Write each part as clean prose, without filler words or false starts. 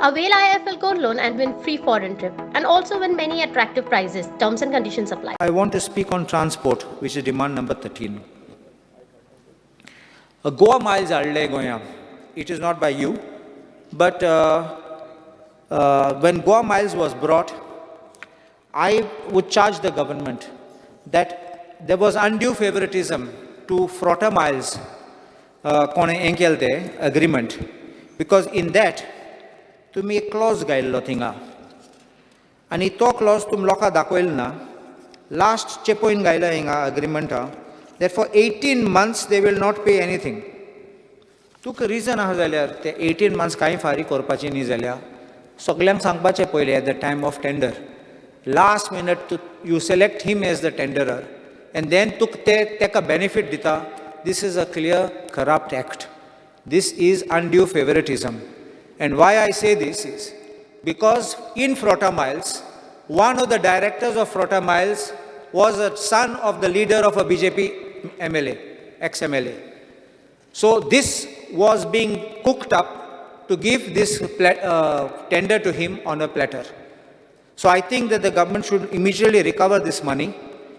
Avail IIFL Gold Loan and win free foreign trip and also win many attractive prizes. Terms and conditions apply. I want to speak on transport, which is demand number 13. Goa miles are Goya. It is not by you, but when Goa miles was brought, I would charge the government that there was undue favoritism to Frota miles agreement, because in that तुम्ही एक clause गायल्लो थिंगा आनी तो clause तुम लोकां दाखयलो ना last चे पॉयंट गायला हिंगा अग्रीमेंटा that for 18 months they will not pay anything तुका रिजन आहा जाल्यार ते 18 months कांय फारी करपाची न्ही जाल्यार सगल्यांक सांगपाचें पयलें at the time of tender last minute you select him as the tenderer and then तुका तेका बेनिफीट दिता this is a clear corrupt act this is undue favouritism. And why I say this is because in Frota Miles, one of the directors of Frota Miles was a son of the leader of a BJP MLA, ex-MLA. So this was being cooked up to give this tender to him on a platter. So I think that the government should immediately recover this money,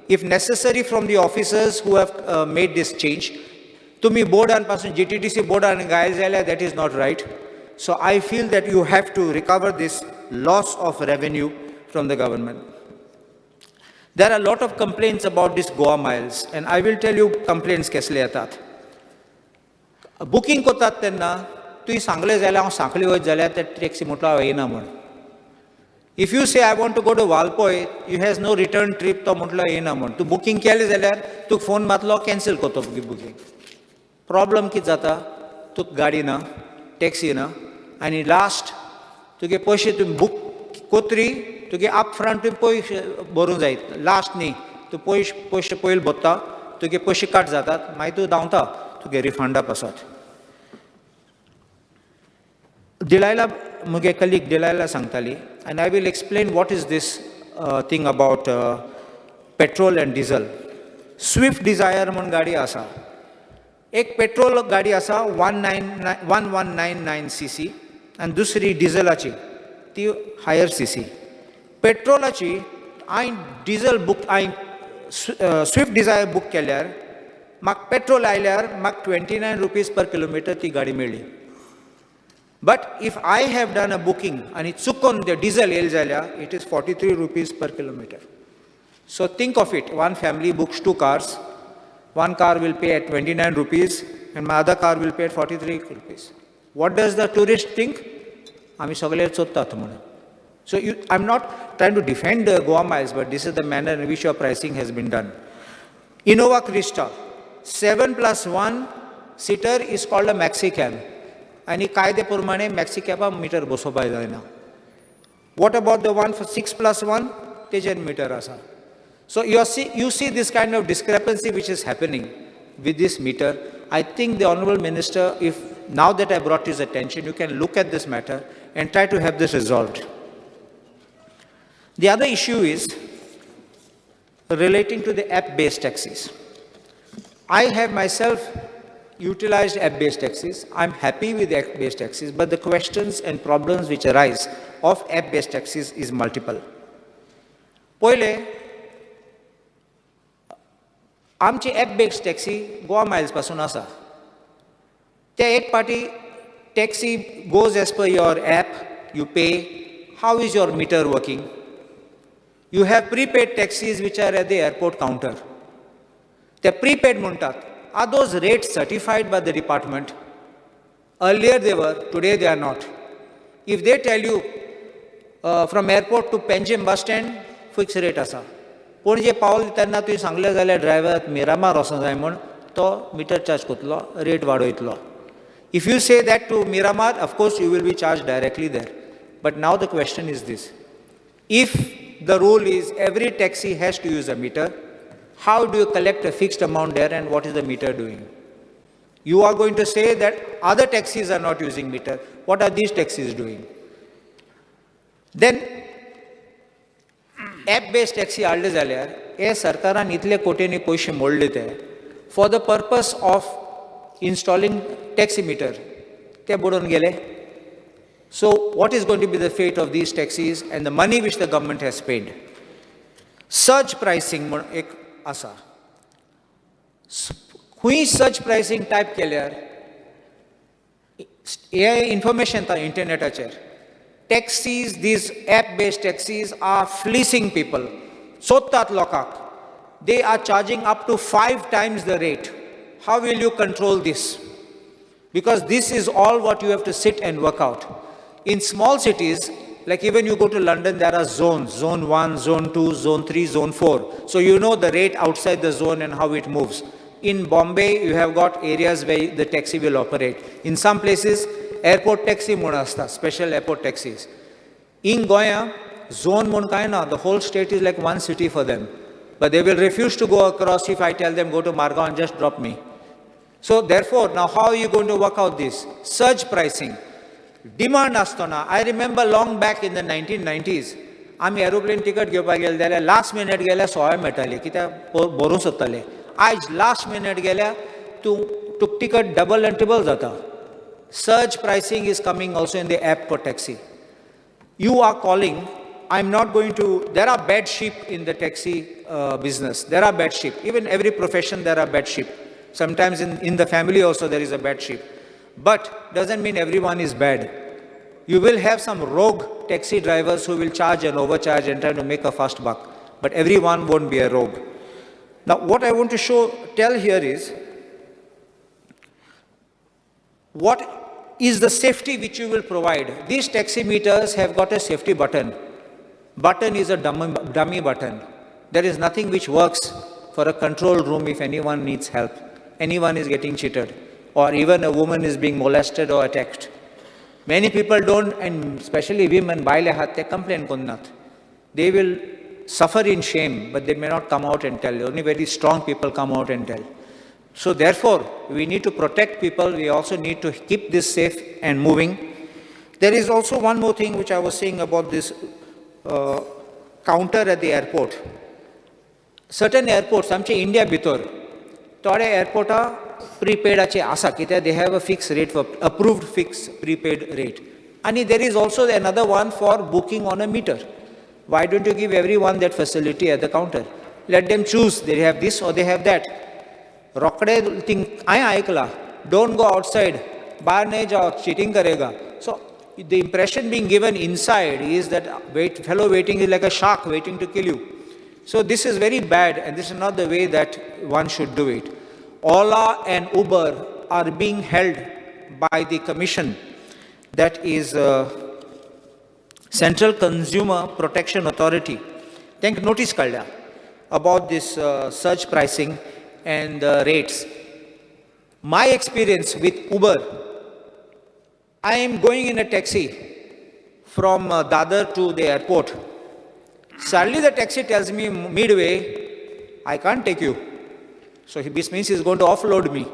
if necessary from the officers who have made this change. Tumi board and GTTC board and Gaizala, that is not right. So I feel that you have to recover this loss of revenue from the government. There are a lot of complaints about this Goa miles, and I will tell you complaints kesle yeतात. Booking koतात तेन्ना तुवें सांगलें जाल्यार हांव सांखळी वयत जाल्यार ते taxi म्हटलो येना म्हण. If you say I want to go to Valpoi, you has no return trip, तो म्हटलो येना म्हण. तूं बुकींग केलें जाल्यार तुका फोन मारतलो कॅन्सल करतो बुकींग. प्रॉब्लम कितें जाता तुका गाडी ना टॅक्सी ना आनी लास्ट तुगे पयशे तुमी बूक कोत्री तुगे आप फ्रंट तुवें पयशे भरूंक जाय लास्ट न्ही तूं पयशे पयलीं भरता तुगे पयशे कट जातात मागीर तूं धांवता तुगे रिफंडा पासत. दिलायला मुगे कलीग दिलायला सांगताली आनी I will explain what is this thing about petrol and diesel. Swift Dzire म्हूण गाडी आसा एक पेट्रोल गाडी आसा 1199 cc आनी दुसरी डिझलाची ती हायर cc. पेट्रोलाची हांवें डिझल बूक हांवें स्विफ्ट डिझायर बूक केल्यार म्हाका पेट्रोल आयल्यार म्हाका 29 rupees per kilometer ती गाडी मेळ्ळी. But if I have done a booking आनी चुकून ते डिझल येयलें जाल्यार it is 43 rupees per kilometer. So think of it, one family books 2 cars. One car will pay at 29 rupees and my other car will pay at 43 rupees. What does the tourist think? आमी सगळे चोत्तात म्हणून. So I'm not trying to defend Goa miles, but this is the manner in which your pricing has been done. Innova Krista, 7+1 seater is called a maxi cab. आणि कायदे प्रमाणे maxi cab metre बसोवपाक जायना. What about the one for 6+1? तेजेर metre आसा. So you see this kind of discrepancy which is happening with this meter. I think the Honourable Minister, if now that I brought his attention, you can look at this matter and try to have this resolved. The other issue is relating to the app-based taxis. I have myself utilized app-based taxis. I'm happy with app-based taxis, but the questions and problems which arise of app-based taxis is multiple. Poile, आमची app based taxi Goa Miles पासून आसा. ते एक पाटी taxi goes as per your app you pay how is your meter working. You have prepaid taxis which are at the airport counter. ते prepaid म्हणटात are those rates certified by the department. Earlier they were, today they are not. If they tell you from airport to Panjim bus stand fix rate आसा. पणजे पावले तेन्ना तुवें सांगलें जाल्यार driver Miramar वचूंक जाय म्हूण तो मिटर चार्ज करतलो रेट वाडयतलो. If you say that to Miramar of course you will be charge directly there. But now the question is this, if the rule is every taxi has to use a meter, how do you collect a fixed amount there and what is the meter doing? You are going to say that other taxis are not using meter. What are these taxis doing? Then app-based taxi हाडले जाल्यार हे सरकारान इतले कोटींनी पयशे मोडले ते for the purpose of installing taxi meter ते बुडोवन गेले. So what is going to be the fate of these taxis and the money which the government has paid? Surge pricing म्हण एक आसा. खूंय सर्च प्रायसींग टायप केल्यार हे information येता इंटरनेटाचेर. Taxis, these app-based taxis are fleecing people. सोदतात लोकांक. They are charging up to 5 times the rate. How will you control this? Because this is all what you have to sit and work out. In small cities, like even you go to London, there are zones, zone 1, zone 2, zone 3, zone 4. So you know the rate outside the zone and how it moves. In Bombay, you have got areas where the taxi will operate. In some places, airport taxi म्हणून आसता, special airport taxis. In Goa, zone म्हणून काय ना, the whole state is like one city for them. But they will refuse to go across if I tell them go to Margao and just drop me. So therefore, now how are you going to work out this? Surge pricing. Demand astona. I remember long back in the 1990s, आमी aeroplane ticket घेवपाक गेले जाल्यार last minute गेल्यार 100 मेळटाली, कित्याक भरूंक सोदताले. आज last minute गेल्यार तूं टिकट डबल एंड ट्रिबल जाता. Surge pricing is coming also in the app for taxi. You are calling. I'm not going to. There are bad sheep in the taxi business. There are bad sheep. Even every profession there are bad sheep. Sometimes in the family also there is a bad sheep. But doesn't mean everyone is bad. You will have some rogue taxi drivers who will charge and overcharge and try to make a fast buck. But everyone won't be a rogue. Now what I want to tell here is, what is the safety which you will provide? These taxi meters have got a safety button. Button is a dummy button. There is nothing which works for a control room if anyone needs help. Anyone is getting cheated, or even a woman is being molested or attacked. Many people don't, and especially women, they complain kunnat. They will suffer in shame, but they may not come out and tell. Only very strong people come out and tell. So therefore, we need to protect people. We also need to keep this safe and moving. There is also one more thing which I was saying about this counter at the airport. Certain airports, आमचे India भितर, थोडे airporta prepaid आसा, कित्याक they have a fixed rate for approved fixed prepaid rate. And there is also another one for booking on a meter. Why don't you give everyone that facility at the counter? Let them choose. They have this or they have that. Rokade thing हांवें आयकलां, don't go outside, बाहर नहीं जाओ, cheating करेगा. So the impression being given inside is that fellow waiting is like a shark waiting to kill you. So this is very bad, and this is not the way that one should do it. Ola and Uber are being held by the commission, that is Central Consumer Protection Authority. Think notice kalya about this surge pricing and rates. My experience with Uber, I am going in a taxi from Dadar to the airport. Suddenly the taxi tells me midway, I can't take you. So this means he's going to offload me.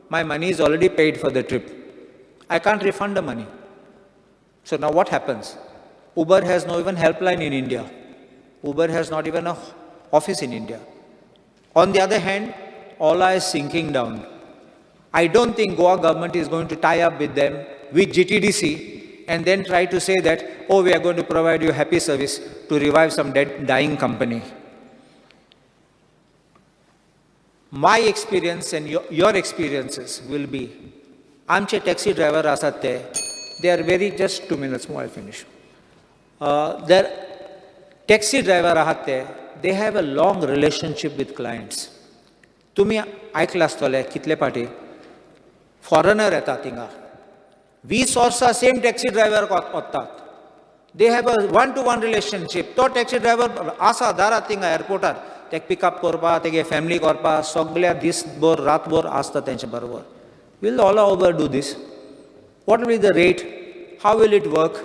My money is already paid for the trip. I can't refund the money. So now what happens? Uber has no even helpline in India. Uber has not even an office in India. On the other hand, Ola is sinking down. I don't think Goa government is going to tie up with them, with GTDC, and then try to say that, oh, we are going to provide you happy service to revive some dying company. My experience and your experiences will be, आमचे taxi driver आसात they are very, just 2 minutes more, I'll finish. Their taxi driver आहात they have a long relationship with clients. तुम्ही ऐकला आसतले कितले पाटी foreigner येतात थिंगा 20 वर्सां सेम टॅक्सी ड्रायव्हर वतात. They have a 1-to-1 relationship. तो टॅक्सी ड्रायव्हर आसा दारात थिंगा एअरपोर्टार ते पिकअप करपाक तेगे फॅमिली करपाक सगळ्या दीसभर रातभर आसता तेंचे बरोबर. Will Ola Uber do this? What will be the rate? How will it work?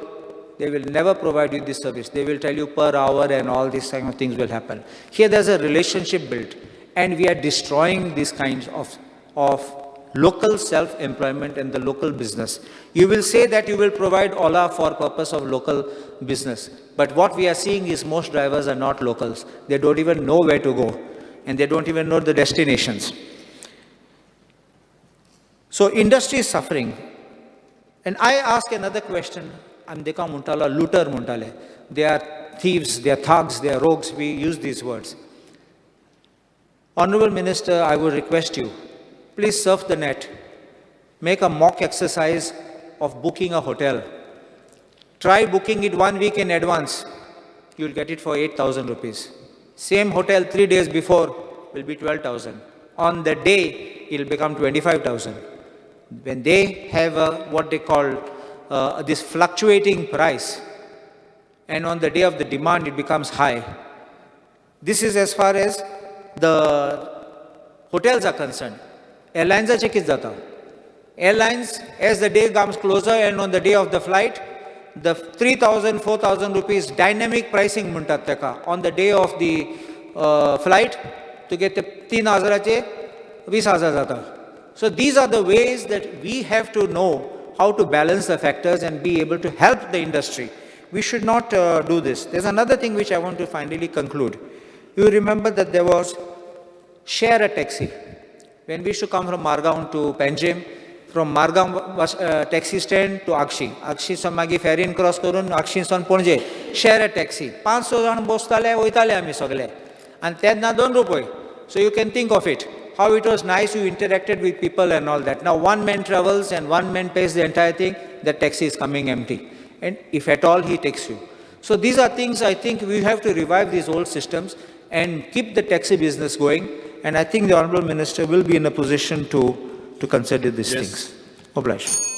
They will never provide you this service. They will tell you per hour and all these kind of things will happen. Here there's a relationship built, and we are destroying these kinds of local self-employment and the local business. You will say that you will provide Ola for purpose of local business. But what we are seeing is most drivers are not locals. They don't even know where to go, and they don't even know the destinations. So industry is suffering. And I ask another question, Amdeka Muntala, looter Muntale. They are thieves, they are thugs, they are rogues, we use these words. Honorable Minister, I would request you, please surf the net. Make a mock exercise of booking a hotel. Try booking it 1 week in advance. You'll get it for 8,000 rupees. Same hotel 3 days before will be 12,000. On the day, it'll become 25,000. When they have what they call this fluctuating price, and on the day of the demand, it becomes high. This is as far as the hotels are concerned. Airlines are checked jata. Airlines, as the day comes closer and on the day of the flight, the 3,000, 4,000 rupees dynamic pricing muntat teka. On the day of the flight, to get the 3,000 20,000 jata. So these are the ways that we have to know how to balance the factors and be able to help the industry. We should not do this. There's another thing which I want to finally conclude. You remember that there was share a taxi. When we used to come from Margaon to Panjim, from Margaon taxi stand to Akshi. Akshi son magi ferry cross karun, Akshi son Ponje. Share a taxi. 500 jan bostale, oitale ami sogle. And tedna ₹2. So you can think of it. How it was nice, you interacted with people and all that. Now one man travels and one man pays the entire thing, the taxi is coming empty. And if at all, he takes you. So these are things I think we have to revive these old systems and keep the taxi business going. And I think the Honourable Minister will be in a position to consider these things. Obliged.